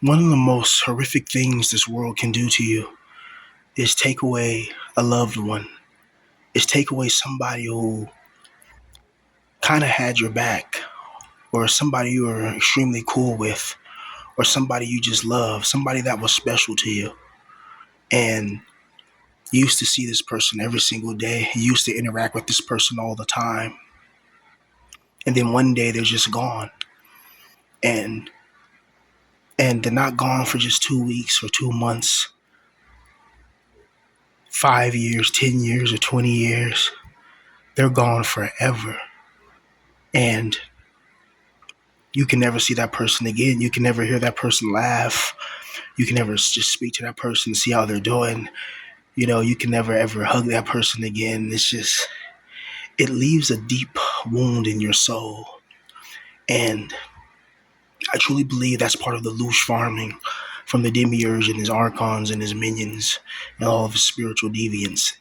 One of the most horrific things this world can do to you is take away a loved one, is take away somebody who kind of had your back, or somebody you were extremely cool with, or somebody you just love, somebody that was special to you. And you used to see this person every single day. You used to interact with this person all the time. And then one day they're just gone. And they're not gone for just 2 weeks or 2 months, 5 years, 10 years, or 20 years. They're gone forever. And you can never see that person again. You can never hear that person laugh. You can never just speak to that person, see how they're doing. You can never ever hug that person again. It leaves a deep wound in your soul. And I truly believe that's part of the louche farming from the demiurge and his archons and his minions and all of his spiritual deviants.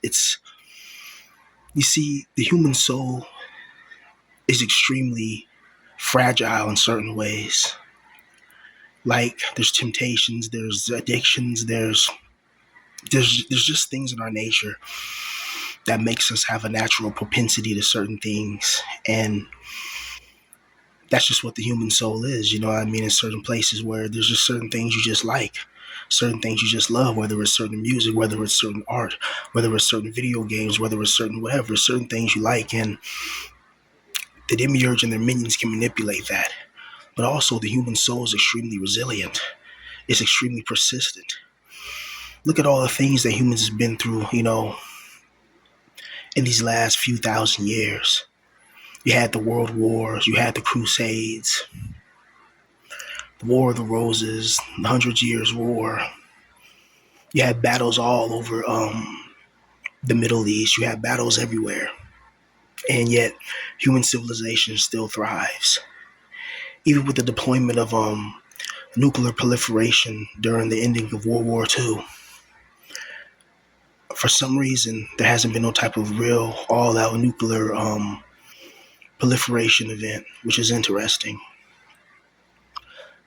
You see, the human soul is extremely fragile in certain ways. Like, there's temptations, there's addictions, there's just things in our nature that makes us have a natural propensity to certain things. And that's just what the human soul is, in certain places where there's just certain things you just like, certain things you just love, whether it's certain music, whether it's certain art, whether it's certain video games, whether it's certain whatever, certain things you like. And the demiurge and their minions can manipulate that. But also the human soul is extremely resilient. It's extremely persistent. Look at all the things that humans have been through, in these last few thousand years. You had the world wars, you had the crusades, the War of the Roses, the 100 Years' War. You had battles all over the Middle East. You had battles everywhere. And yet, human civilization still thrives. Even with the deployment of nuclear proliferation during the ending of World War II, for some reason, there hasn't been no type of real all-out nuclear proliferation event, which is interesting.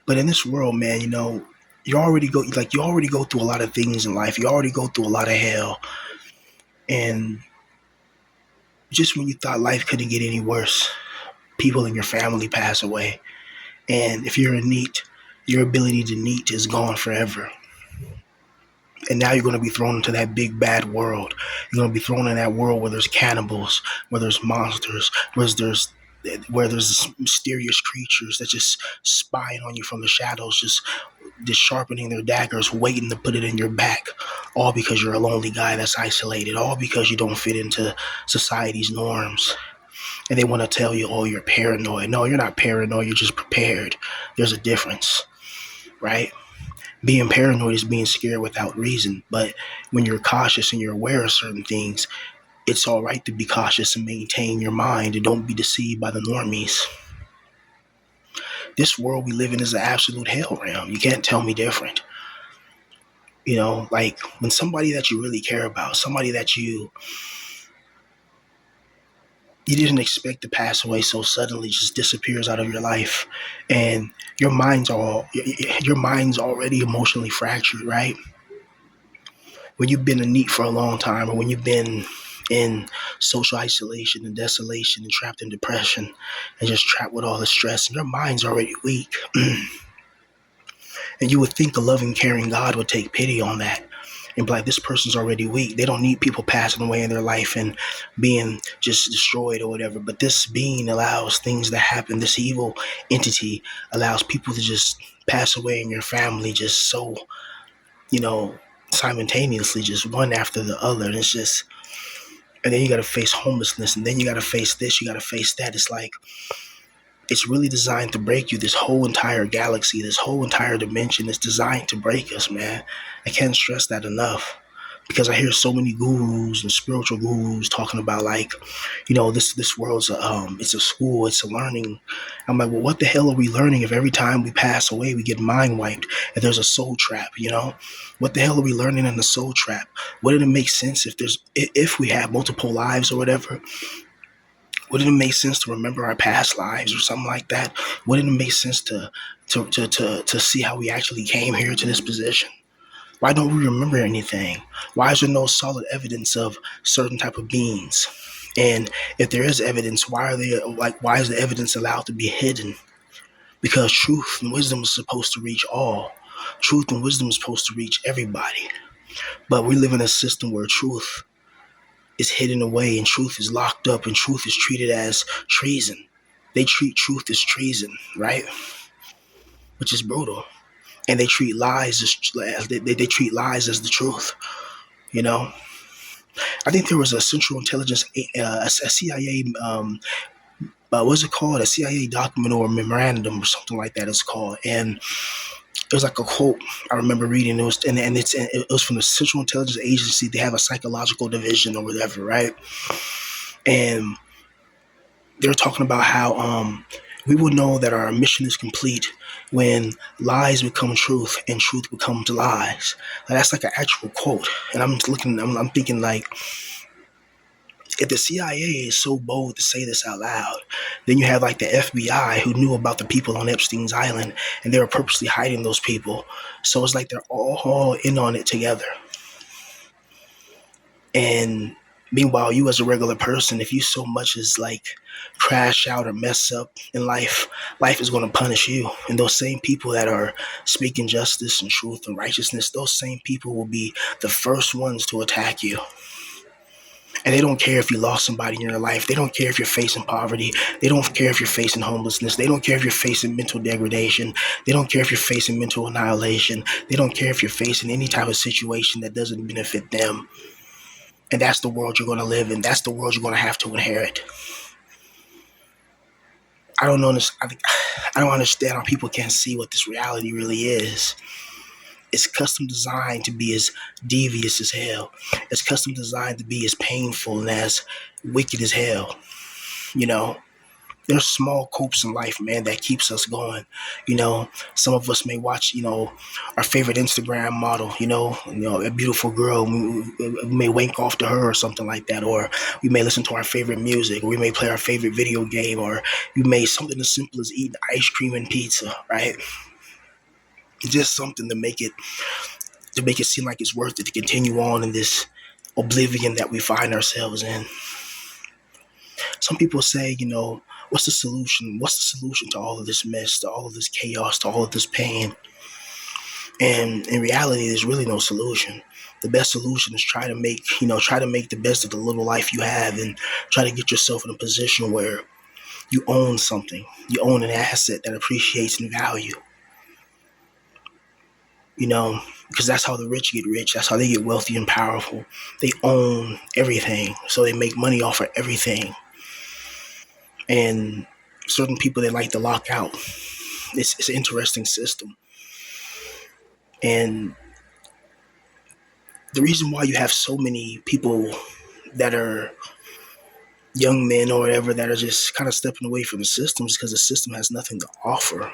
But in this world, man, you already go through a lot of things in life. You already go through a lot of hell. And just when you thought life couldn't get any worse, people in your family pass away. And if you're a NEET, your ability to NEET is gone forever. And now you're going to be thrown into that big bad world. You're going to be thrown in that world where there's cannibals, where there's monsters, where there's mysterious creatures that just spying on you from the shadows, just sharpening their daggers, waiting to put it in your back, all because you're a lonely guy that's isolated, all because you don't fit into society's norms. And they want to tell you, oh, you're paranoid. No, you're not paranoid. You're just prepared. There's a difference, right? Being paranoid is being scared without reason. But when you're cautious and you're aware of certain things, it's all right to be cautious and maintain your mind and don't be deceived by the normies. This world we live in is an absolute hell realm. You can't tell me different. Like when somebody that you really care about, somebody that you didn't expect to pass away so suddenly, just disappears out of your life, and your mind's already emotionally fractured, right? When you've been a NEET for a long time, or when you've been in social isolation and desolation and trapped in depression and just trapped with all the stress, and your mind's already weak. And you would think a loving, caring God would take pity on that and be like, this person's already weak. They don't need people passing away in their life and being just destroyed or whatever. But this being allows things to happen. This evil entity allows people to just pass away in your family just so, simultaneously, just one after the other. And and then you got to face homelessness, and then you got to face this, you got to face that. It's like, it's really designed to break you. This whole entire galaxy, this whole entire dimension is designed to break us, man. I can't stress that enough, because I hear so many gurus and spiritual gurus talking about, like, this world's it's a school, it's a learning. I'm like, well, what the hell are we learning if every time we pass away we get mind wiped and there's a soul trap? What the hell are we learning in the soul trap? Wouldn't it make sense if we have multiple lives or whatever? Wouldn't it make sense to remember our past lives or something like that? Wouldn't it make sense to to see how we actually came here to this position? Why don't we remember anything? Why is there no solid evidence of certain type of beings? And if there is evidence, why is the evidence allowed to be hidden? Because truth and wisdom is supposed to reach all. Truth and wisdom is supposed to reach everybody. But we live in a system where truth is hidden away and truth is locked up and truth is treated as treason. They treat truth as treason, right? Which is brutal. And they treat lies as they treat lies as the truth. You know, I think there was a Central Intelligence, a CIA, what's it called? A CIA document or a memorandum or something like that. It's called, and it was like a quote I remember reading. It was it was from the Central Intelligence Agency. They have a psychological division or whatever, right? And they were talking about how we will know that our mission is complete when lies become truth and truth becomes lies. That's like an actual quote, and I'm just looking. I'm thinking like, if the CIA is so bold to say this out loud, then you have like the FBI who knew about the people on Epstein's Island and they were purposely hiding those people. So it's like they're all in on it together. And meanwhile, you as a regular person, if you so much as like crash out or mess up in life, life is going to punish you. And those same people that are speaking justice and truth and righteousness, those same people will be the first ones to attack you. And they don't care if you lost somebody in your life. They don't care if you're facing poverty. They don't care if you're facing homelessness. They don't care if you're facing mental degradation. They don't care if you're facing mental annihilation. They don't care if you're facing any type of situation that doesn't benefit them. And that's the world you're going to live in. That's the world you're going to have to inherit. I don't know. I don't understand how people can't see what this reality really is. It's custom designed to be as devious as hell. It's custom designed to be as painful and as wicked as hell. You know, there's small copes in life, man, that keeps us going. You know, some of us may watch, our favorite Instagram model, a beautiful girl. We may wank off to her or something like that. Or we may listen to our favorite music, or we may play our favorite video game, or we may something as simple as eating ice cream and pizza, right? Just something to make it seem like it's worth it to continue on in this oblivion that we find ourselves in. Some people say, what's the solution? What's the solution to all of this mess, to all of this chaos, to all of this pain? And in reality, there's really no solution. The best solution is try to make the best of the little life you have and try to get yourself in a position where you own something. You own an asset that appreciates in value. Because that's how the rich get rich. That's how they get wealthy and powerful. They own everything. So they make money off of everything. And certain people, they like to lock out. It's an interesting system. And the reason why you have so many people that are young men or whatever that are just kind of stepping away from the system is because the system has nothing to offer.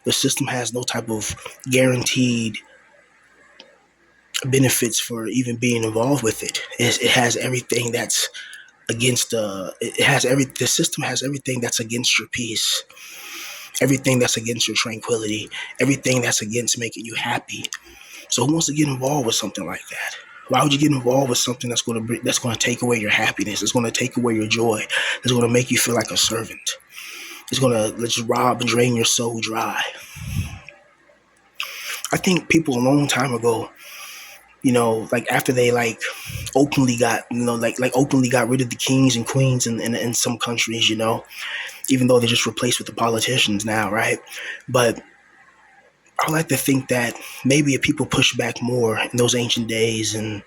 The system has no type of guaranteed benefits for even being involved with it. It has everything that's against the system has everything that's against your peace, everything that's against your tranquility, everything that's against making you happy. So who wants to get involved with something like that? Why would you get involved with something that's going to take away your happiness? It's going to take away your joy. It's going to make you feel like a servant. It's going to just rob and drain your soul dry. I think people a long time ago, like after they openly got, openly got rid of the kings and queens in some countries, even though they're just replaced with the politicians now, right? But I like to think that maybe if people pushed back more in those ancient days and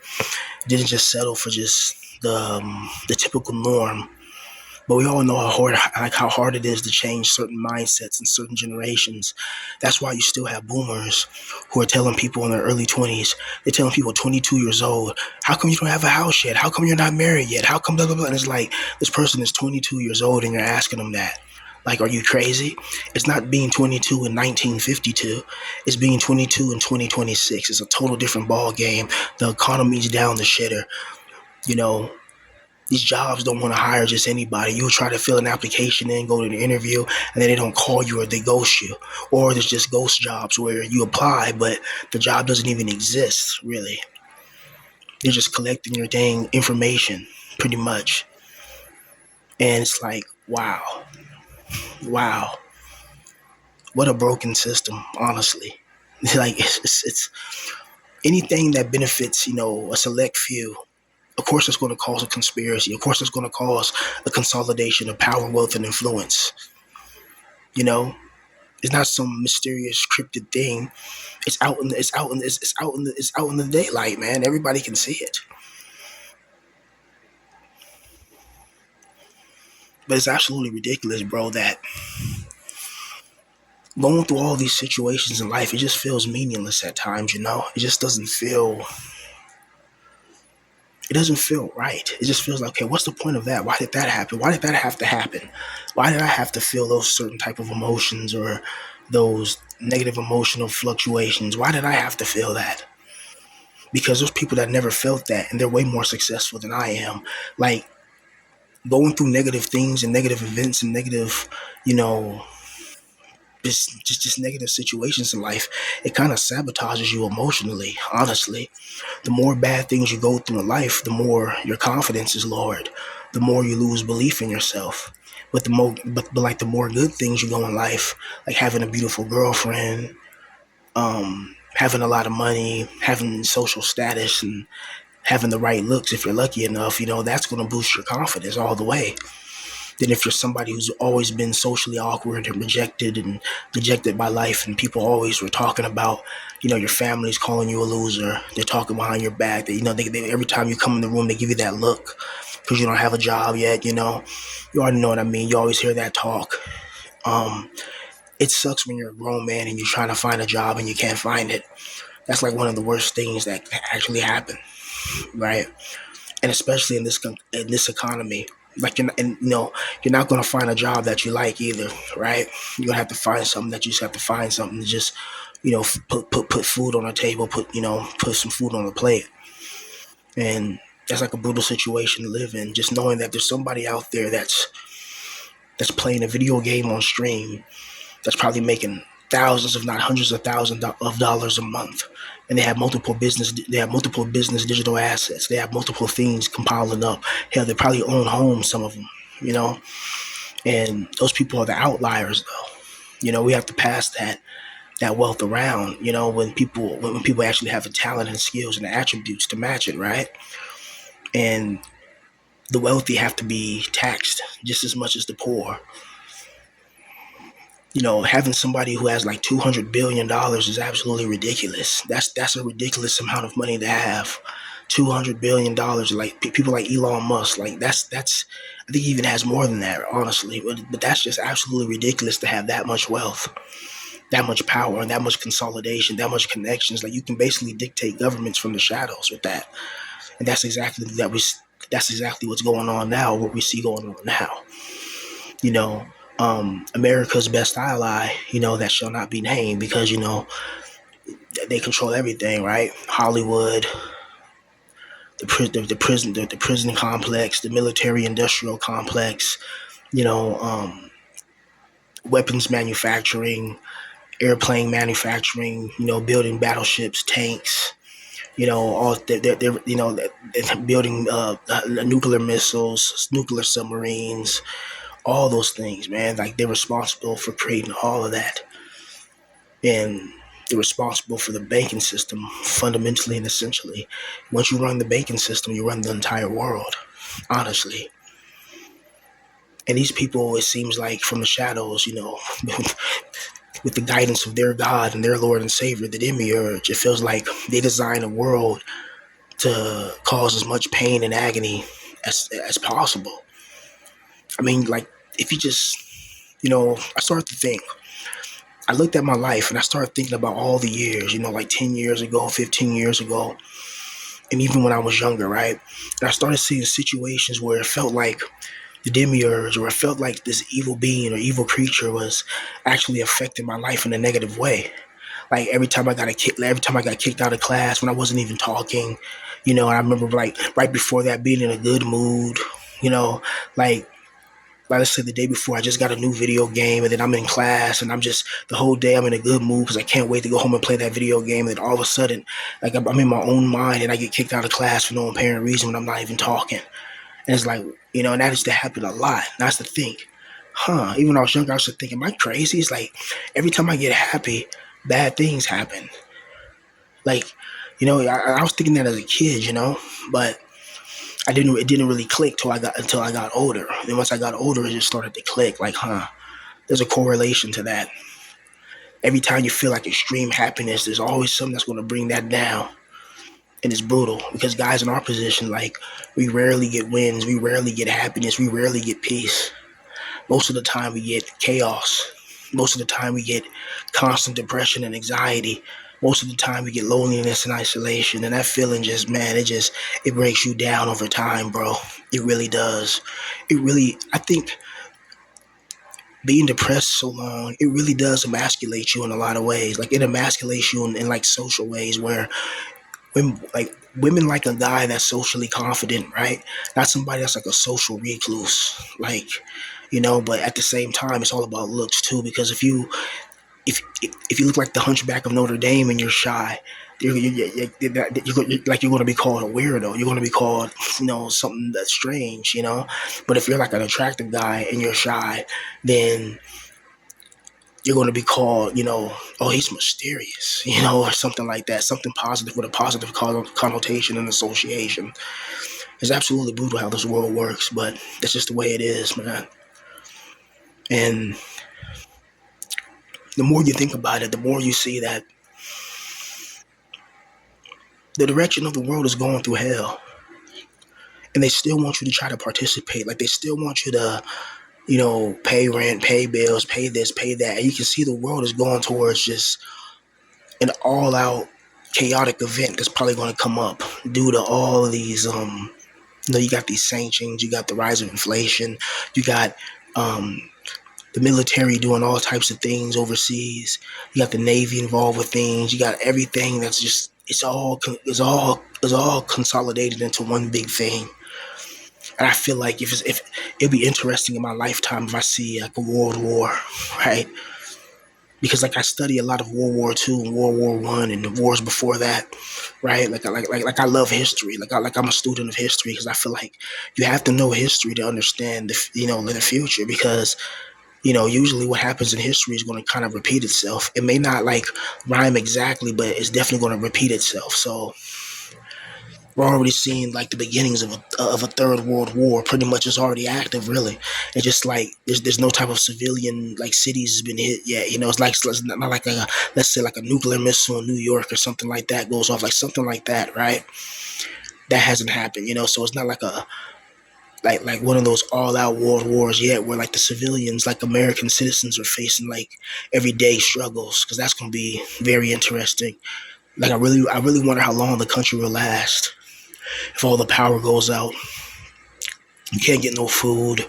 didn't just settle for just the typical norm. But we all know how hard it is to change certain mindsets in certain generations. That's why you still have boomers who are telling people in their early 20s, they're telling people 22 years old, how come you don't have a house yet? How come you're not married yet? How come blah, blah, blah? And it's like, this person is 22 years old and you're asking them that. Like, are you crazy? It's not being 22 in 1952. It's being 22 in 2026. It's a total different ball game. The economy's down the shitter. These jobs don't want to hire just anybody. You'll try to fill an application in, go to the interview, and then they don't call you or they ghost you. Or there's just ghost jobs where you apply, but the job doesn't even exist, really. They're just collecting your dang information, pretty much. And it's like, wow, wow, what a broken system, honestly. Like, it's anything that benefits, a select few. Of course, it's going to cause a conspiracy. Of course, it's going to cause a consolidation of power, wealth, and influence. You know, it's not some mysterious cryptid thing. It's out in the daylight, man. Everybody can see it. But it's absolutely ridiculous, bro, that going through all these situations in life, it just feels meaningless at times. It just doesn't feel right. It just feels like, okay, what's the point of that? Why did that happen? Why did that have to happen? Why did I have to feel those certain type of emotions or those negative emotional fluctuations? Why did I have to feel that? Because there's people that never felt that and they're way more successful than I am. Like, going through negative things and negative events and negative, you know, just negative situations in life, it kind of sabotages you emotionally, honestly. The more bad things you go through in life, the more your confidence is lowered, the more you lose belief in yourself. But like the more good things you go in life, like having a beautiful girlfriend, having a lot of money, having social status, and having the right looks, if you're lucky enough, that's going to boost your confidence all the way. Then if you're somebody who's always been socially awkward and rejected and dejected by life, and people always were talking about, your family's calling you a loser, they're talking behind your back, that, they every time you come in the room, they give you that look because you don't have a job yet. You already know what I mean. You always hear that talk. Um, it sucks when you're a grown man and you're trying to find a job and you can't find it. That's like one of the worst things that can actually happen, right? And especially in this economy, like you're not going to find a job that you like either, right? You're gonna have to find something that you just have to find something to just put food on the table, put some food on the plate. And that's like a brutal situation to live in, just knowing that there's somebody out there that's playing a video game on stream that's probably making thousands, if not hundreds of thousands of dollars a month. And they have multiple business digital assets. They have multiple things compiling up. Hell, they probably own homes, some of them, you know? And those people are the outliers though. We have to pass that wealth around, when people actually have the talent and skills and the attributes to match it, right? And the wealthy have to be taxed just as much as the poor. Having somebody who has like $200 billion is absolutely ridiculous. That's a ridiculous amount of money to have. $200 billion, like people like Elon Musk, like that's. I think he even has more than that, honestly. But that's just absolutely ridiculous to have that much wealth, that much power, and that much consolidation, that much connections. Like, you can basically dictate governments from the shadows with that, and that's exactly that we. That's exactly what's going on now. What we see going on now. you know, America's best ally, that shall not be named because, they control everything, right? Hollywood, the prison complex, the military industrial complex, you know, um, weapons manufacturing, airplane manufacturing, building battleships, tanks, all they're building nuclear missiles, nuclear submarines, all those things, man. Like, they're responsible for creating all of that, and they're responsible for the banking system fundamentally and essentially. Once you run the banking system, you run the entire world, honestly. And these people, it seems like from the shadows, with the guidance of their God and their Lord and Savior, the Demiurge, it feels like they design a world to cause as much pain and agony as possible. I mean, like, if you just, I started to think, I looked at my life and I started thinking about all the years, like 10 years ago, 15 years ago, and even when I was younger, right? And I started seeing situations where it felt like the demiurge, or it felt like this evil being or evil creature was actually affecting my life in a negative way. Like, every time I got kicked out of class when I wasn't even talking, I remember, like, right before that, being in a good mood. You know, like let's say the day before I just got a new video game, and then I'm in class and I'm just the whole day I'm in a good mood because I can't wait to go home and play that video game. And then all of a sudden, like I'm in my own mind and I get kicked out of class for no apparent reason when I'm not even talking. And it's like, and that used to happen a lot. And I used to think, even when I was younger, I used to think, am I crazy? It's like every time I get happy, bad things happen. Like, I was thinking that as a kid, but it didn't really click until I got older. And then once I got older, it just started to click. Like, there's a correlation to that. Every time you feel like extreme happiness, there's always something that's going to bring that down. And it's brutal because guys in our position, like, we rarely get wins, we rarely get happiness, we rarely get peace. Most of the time, we get chaos. Most of the time, we get constant depression and anxiety. Most of the time, we get loneliness and isolation. And that feeling just, man, it breaks you down over time, bro. It really does. I think being depressed so long, it really does emasculate you in a lot of ways. Like, it emasculates you in like social ways where women like a guy that's socially confident, right? Not somebody that's like a social recluse, like, But at the same time, it's all about looks too. Because if you look like the Hunchback of Notre Dame and you're shy, you're going to be called a weirdo. You're going to be called, something that's strange, But if you're like an attractive guy and you're shy, then you're going to be called, oh, he's mysterious, or something like that, something positive with a positive connotation and association. It's absolutely brutal how this world works, but that's just the way it is, man. And the more you think about it, the more you see that the direction of the world is going through hell. And they still want you to try to participate. Like, they still want you to, pay rent, pay bills, pay this, pay that. And you can see the world is going towards just an all-out chaotic event that's probably going to come up due to all of these you got these sanctions, you got the rise of inflation, you got the military doing all types of things overseas, you got the Navy involved with things, you got everything that's just it's all consolidated into one big thing. And I feel like if it'd be interesting in my lifetime if I see like a world war, right? Because like I study a lot of World War II and World War One and the wars before that, right? Like I love history. I'm a student of history because I feel like you have to know history to understand the future. Because usually what happens in history is going to kind of repeat itself. It may not like rhyme exactly, but it's definitely going to repeat itself. So we're already seeing like the beginnings of a third world war. Pretty much is already active, really. It's just like there's no type of civilian like cities has been hit yet. It's not like let's say like a nuclear missile in New York or something like that goes off, like something like that, right? That hasn't happened, So it's not like a like one of those all out world wars yet, where like the civilians, like American citizens, are facing like everyday struggles. Because that's gonna be very interesting. Like I really wonder how long the country will last. If all the power goes out, you can't get no food,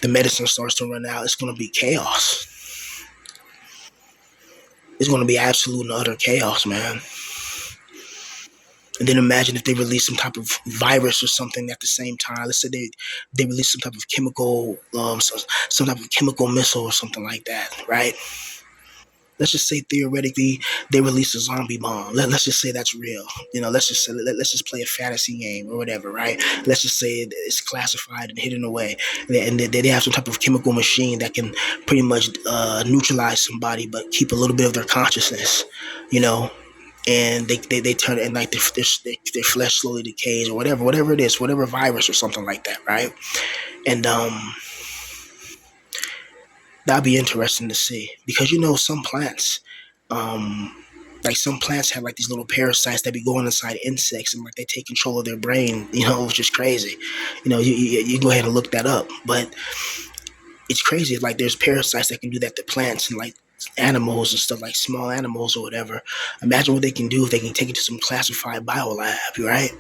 the medicine starts to run out, it's going to be chaos. It's going to be absolute and utter chaos, man. And then imagine if they release some type of virus or something at the same time. Let's say they release some type of some type of chemical missile or something like that, right? Let's just say theoretically they release a zombie bomb. Let's just say that's real. Let's just play a fantasy game or whatever, right? Let's just say it's classified and hidden away, and they have some type of chemical machine that can pretty much neutralize somebody, but keep a little bit of their consciousness, you know. And they turn it, and like their flesh slowly decays or whatever it is, whatever virus or something like that, right? And that'd be interesting to see because some plants, um, some plants have like these little parasites that be going inside insects and like they take control of their brain, which is crazy. You go ahead and look that up, but it's crazy. Like there's parasites that can do that to plants and like animals and stuff, like small animals or whatever. Imagine what they can do if they can take it to some classified biolab, right?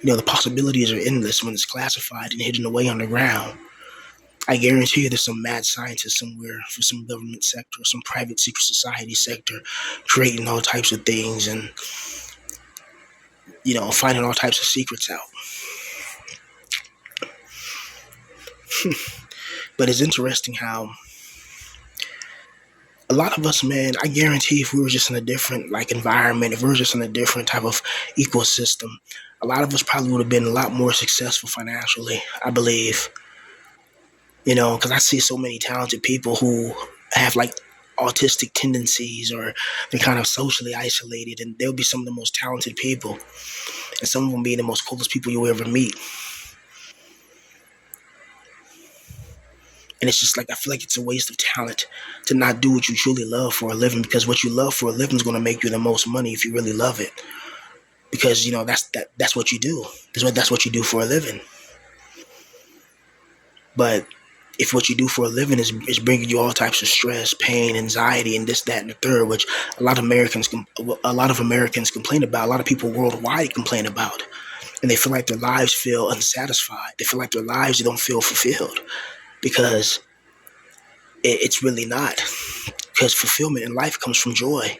The possibilities are endless when it's classified and hidden away underground. I guarantee you there's some mad scientist somewhere for some government sector or some private secret society sector creating all types of things and, finding all types of secrets out. But it's interesting how a lot of us, man, I guarantee if we were just in a different like environment, if we were just in a different type of ecosystem, a lot of us probably would have been a lot more successful financially, I believe. Because I see so many talented people who have like autistic tendencies or they're kind of socially isolated, and they'll be some of the most talented people, and some of them being the most coolest people you'll ever meet. And it's just like I feel like it's a waste of talent to not do what you truly love for a living, because what you love for a living is going to make you the most money if you really love it. Because that's what you do. That's what you do for a living. But if what you do for a living is bringing you all types of stress, pain, anxiety, and this, that, and the third, which a lot of Americans complain about, a lot of people worldwide complain about, and they feel like their lives feel unsatisfied. They feel like their lives don't feel fulfilled because it's really not. Because fulfillment in life comes from joy.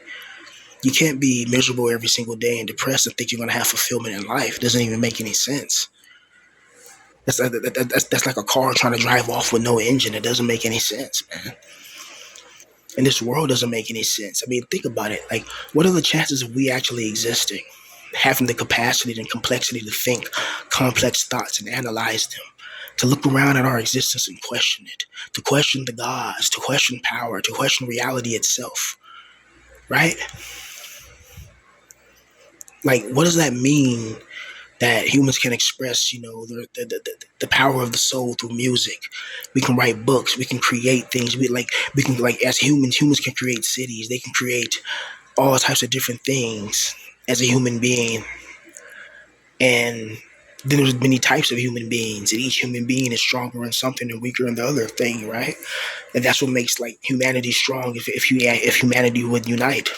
You can't be miserable every single day and depressed and think you're going to have fulfillment in life. It doesn't even make any sense. That's like a car trying to drive off with no engine. It doesn't make any sense, man. And this world doesn't make any sense. I mean, think about it. Like, what are the chances of we actually existing? Having the capacity and complexity to think complex thoughts and analyze them, to look around at our existence and question it, to question the gods, to question power, to question reality itself, right? Like, what does that mean that humans can express, the power of the soul through music? We can write books, we can create things. We can, like, as humans can create cities, they can create all types of different things as a human being. And then there's many types of human beings, and each human being is stronger in something and weaker in the other thing, right? And that's what makes like humanity strong. If humanity would unite.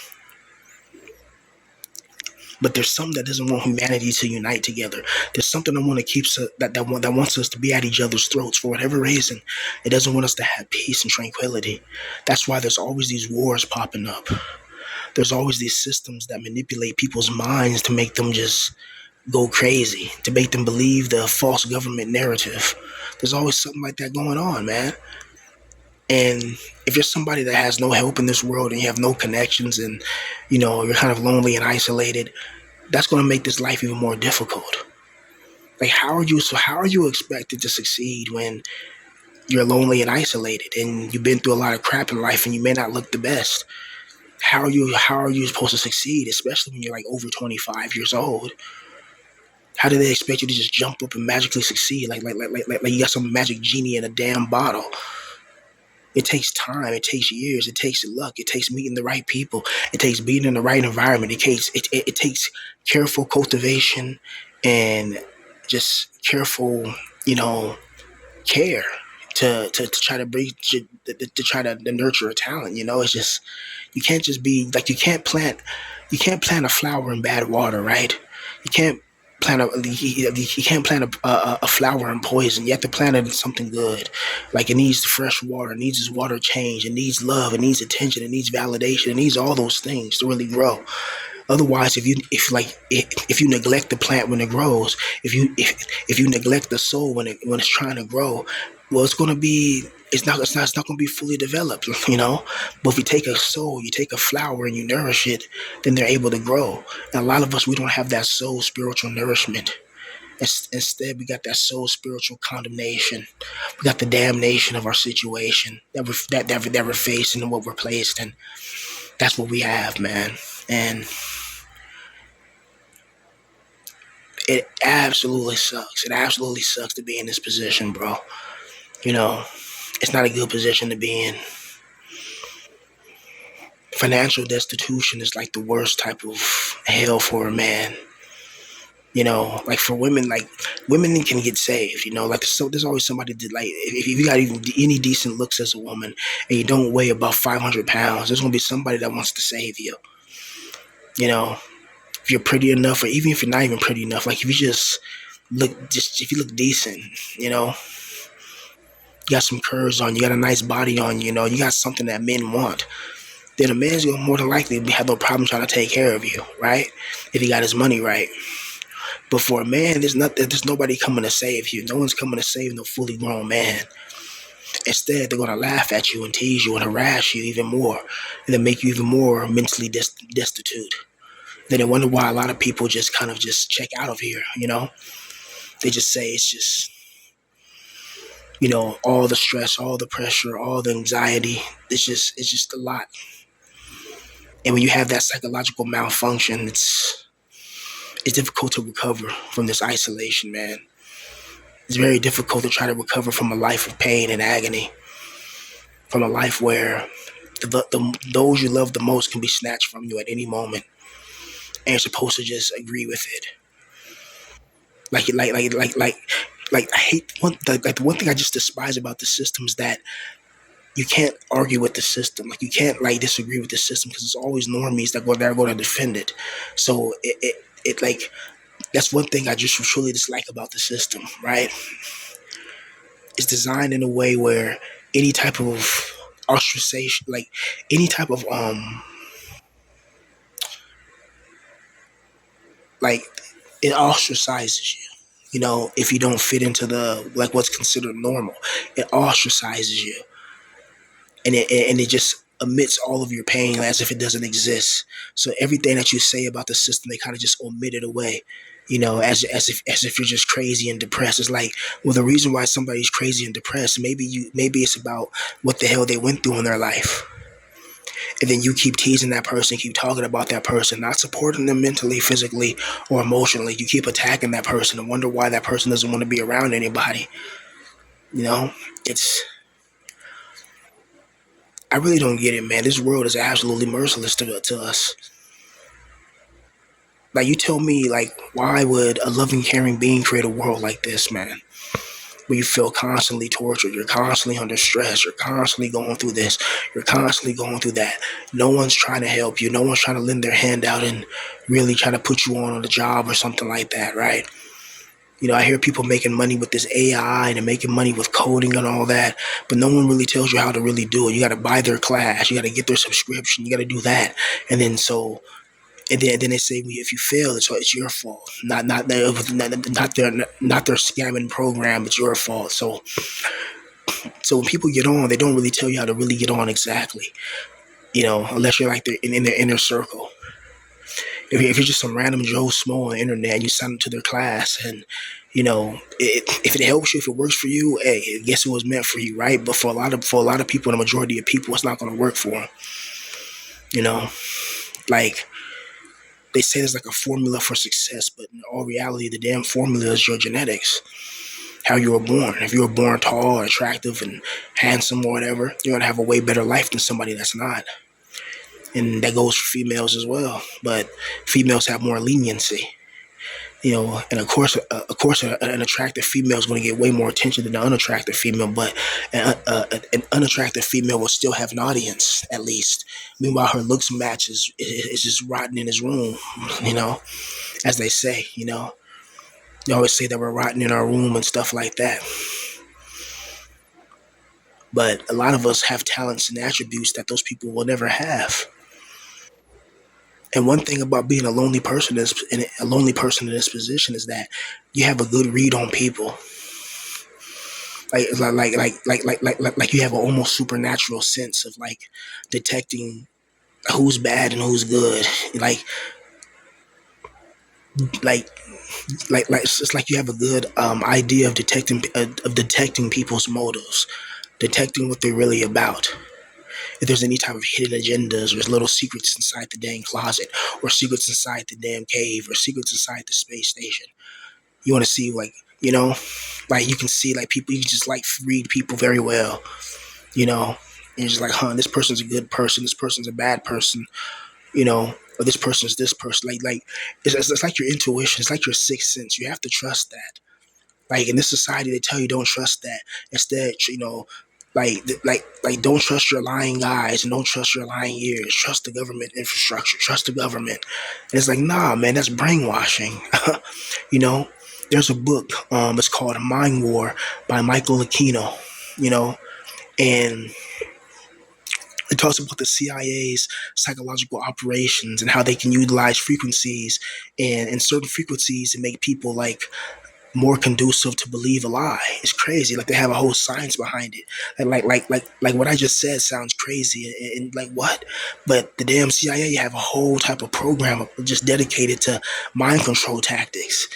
But there's some that doesn't want humanity to unite together. There's something that want to keep that wants us to be at each other's throats for whatever reason. It doesn't want us to have peace and tranquility. That's why there's always these wars popping up. There's always these systems that manipulate people's minds to make them just go crazy, to make them believe the false government narrative. There's always something like that going on, man. And if you're somebody that has no help in this world and you have no connections, and you're kind of lonely and isolated, that's going to make this life even more difficult. Like, how are you expected to succeed when you're lonely and isolated and you've been through a lot of crap in life and you may not look the best? How are you supposed to succeed, especially when you're like over 25 years old? How do they expect you to just jump up and magically succeed like you got some magic genie in a damn bottle? It takes time. It takes years. It takes luck. It takes meeting the right people. It takes being in the right environment. It takes careful cultivation and just careful, care to try to bring to try to nurture a talent. It's just, you can't just be like, you can't plant a flower in bad water, right? You can't plant a flower in poison. You have to plant it in something good. Like, it needs fresh water, it needs its water change, it needs love, it needs attention, it needs validation, it needs all those things to really grow. Otherwise, if you neglect the plant when it grows, if you neglect the soul when it's trying to grow, well, it's not going to be fully developed, But if you take a soul, you take a flower and you nourish it, then they're able to grow. And a lot of us, we don't have that soul spiritual nourishment. Instead, we got that soul spiritual condemnation. We got the damnation of our situation that we're facing and what we're placed in. That's what we have, man. And it absolutely sucks. It absolutely sucks to be in this position, bro. It's not a good position to be in. Financial destitution is like the worst type of hell for a man. Like for women, like women can get saved. Like there's always somebody that, like, if you got even any decent looks as a woman and you don't weigh about 500 pounds, there's gonna be somebody that wants to save you. If you're pretty enough, or even if you're not even pretty enough, like if you look decent, you got some curves on, you got a nice body on, you got something that men want, then a man's gonna more than likely have no problem trying to take care of you, right? If he got his money right. But for a man, there's nobody coming to save you. No one's coming to save no fully grown man. Instead, they're going to laugh at you and tease you and harass you even more, and then make you even more mentally destitute. Then they wonder why a lot of people just kind of just check out of here. They just say it's just all the stress, all the pressure, all the anxiety. It's just a lot. And when you have that psychological malfunction, it's difficult to recover from this isolation, man. It's very difficult to try to recover from a life of pain and agony, from a life where those you love the most can be snatched from you at any moment, and you're supposed to just agree with it. Like I hate the one thing I just despise about the system is that you can't argue with the system. Like you can't disagree with the system because it's always normies that are going to defend it. So it like that's one thing I just truly dislike about the system. Right? It's designed in a way where any type of ostracization, like any type of like it ostracizes you. If you don't fit into the what's considered normal, it ostracizes you, and it just omits all of your pain as if it doesn't exist. So everything that you say about the system, they kind of just omit it away. As if you're just crazy and depressed. It's like, well, the reason why somebody's crazy and depressed, maybe it's about what the hell they went through in their life. And then you keep teasing that person, keep talking about that person, not supporting them mentally, physically, or emotionally. You keep attacking that person and wonder why that person doesn't want to be around anybody. You know, it's I really don't get it, man. This world is absolutely merciless to us. Like, you tell me, why would a loving, caring being create a world like this, man? Where you feel constantly tortured, you're constantly under stress, you're constantly going through this, you're constantly going through that. No one's trying to help you, no one's trying to lend their hand out and really try to put you on a job or something like that, right? I hear people making money with this AI and they're making money with coding and all that, but no one really tells you how to really do it. You got to buy their class, you got to get their subscription, you got to do that, and then they say, well, if you fail, it's your fault, not their scamming program. It's your fault. So when people get on, they don't really tell you how to really get on exactly. Unless you're in their inner circle. If you're just some random Joe Smo on the internet and you sign up to their class, and if it helps you, if it works for you, hey, I guess it was meant for you, right? But for a lot of people, the majority of people, it's not going to work for them. Like, they say there's a formula for success, but in all reality, the damn formula is your genetics. How you were born. If you were born tall, attractive, and handsome or whatever, you're going to have a way better life than somebody that's not. And that goes for females as well. But females have more leniency. And an attractive female is going to get way more attention than an unattractive female, but an unattractive female will still have an audience, at least. Meanwhile, her looks match is just rotten in his room, as they say. They always say that we're rotten in our room and stuff like that. But a lot of us have talents and attributes that those people will never have. And one thing about being a lonely person in this position is that you have a good read on people. Like you have an almost supernatural sense of detecting who's bad and who's good. Like it's like you have a good idea of detecting people's motives, detecting what they're really about. If there's any type of hidden agendas, or there's little secrets inside the dang closet, or secrets inside the damn cave, or secrets inside the space station. You want to see you can see people. You can just read people very well. And you're just like, huh, this person's a good person, this person's a bad person. Or this person's this person. It's like your intuition. It's like your sixth sense. You have to trust that. In this society, they tell you don't trust that. Instead, don't trust your lying eyes and don't trust your lying ears. Trust the government infrastructure. Trust the government. And it's like, nah, man, that's brainwashing. you know, there's a book. It's called Mind War by Michael Aquino. And It talks about the CIA's psychological operations and how they can utilize frequencies and certain frequencies to make people like more conducive to believe a lie. It's crazy. Like they have a whole science behind it. And like what I just said sounds crazy and like what? But the damn CIA have a whole type of program just dedicated to mind control tactics,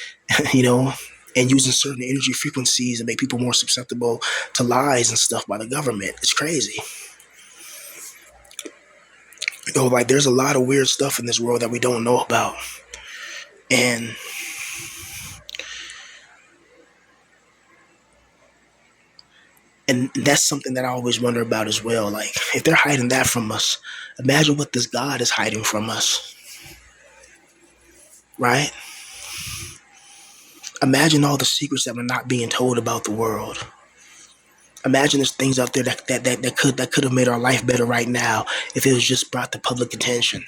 you know, and using certain energy frequencies to make people more susceptible to lies and stuff by the government. It's crazy. You know, like there's a lot of weird stuff in this world that we don't know about. And that's something that I always wonder about as well. Like, if they're hiding that from us, imagine what this God is hiding from us, right? Imagine all the secrets that we're not being told about the world. Imagine there's things out there that could have made our life better right now if it was just brought to public attention.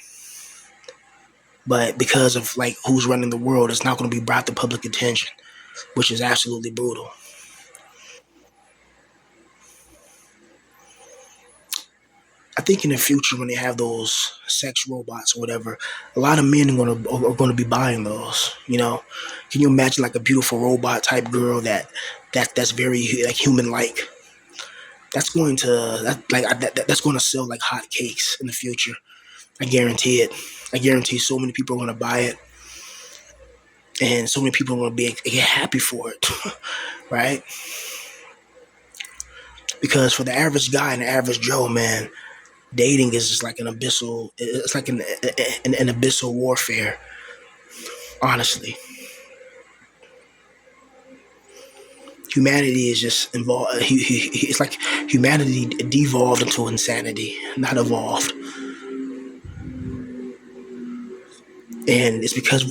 But because of like who's running the world, it's not going to be brought to public attention, which is absolutely brutal. I think in the future when they have those sex robots or whatever, a lot of men are gonna be buying those. You know, can you imagine like a beautiful robot type girl that's very like human like? That's going to that's going to sell like hotcakes in the future. I guarantee it. I guarantee so many people are gonna buy it, and so many people are gonna be happy for it, right? Because for the average guy and the average Joe, man, dating is just like an abyssal. It's like an abyssal warfare. Honestly, humanity is just involved. It's like humanity devolved into insanity, not evolved. And it's because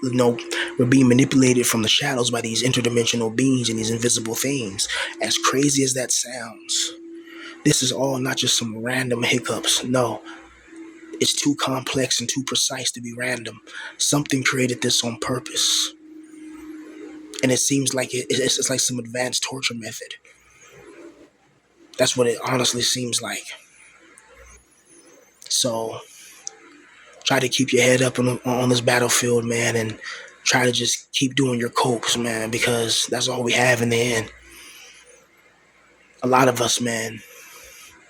you know we're being manipulated from the shadows by these interdimensional beings and these invisible things. As crazy as that sounds, this is all not just some random hiccups. No, it's too complex and too precise to be random. Something created this on purpose, and it seems like it's like some advanced torture method. That's what it honestly seems like. So try to keep your head up on this battlefield, man, and try to just keep doing your copes, man, because that's all we have in the end. A lot of us, man,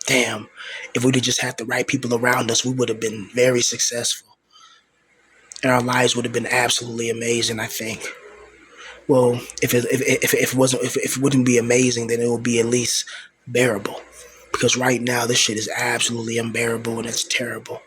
damn, if we'd have just had the right people around us, we would have been very successful. And our lives would have been absolutely amazing, I think. Well, if it wouldn't be amazing, then it would be at least bearable. Because right now, this shit is absolutely unbearable and it's terrible.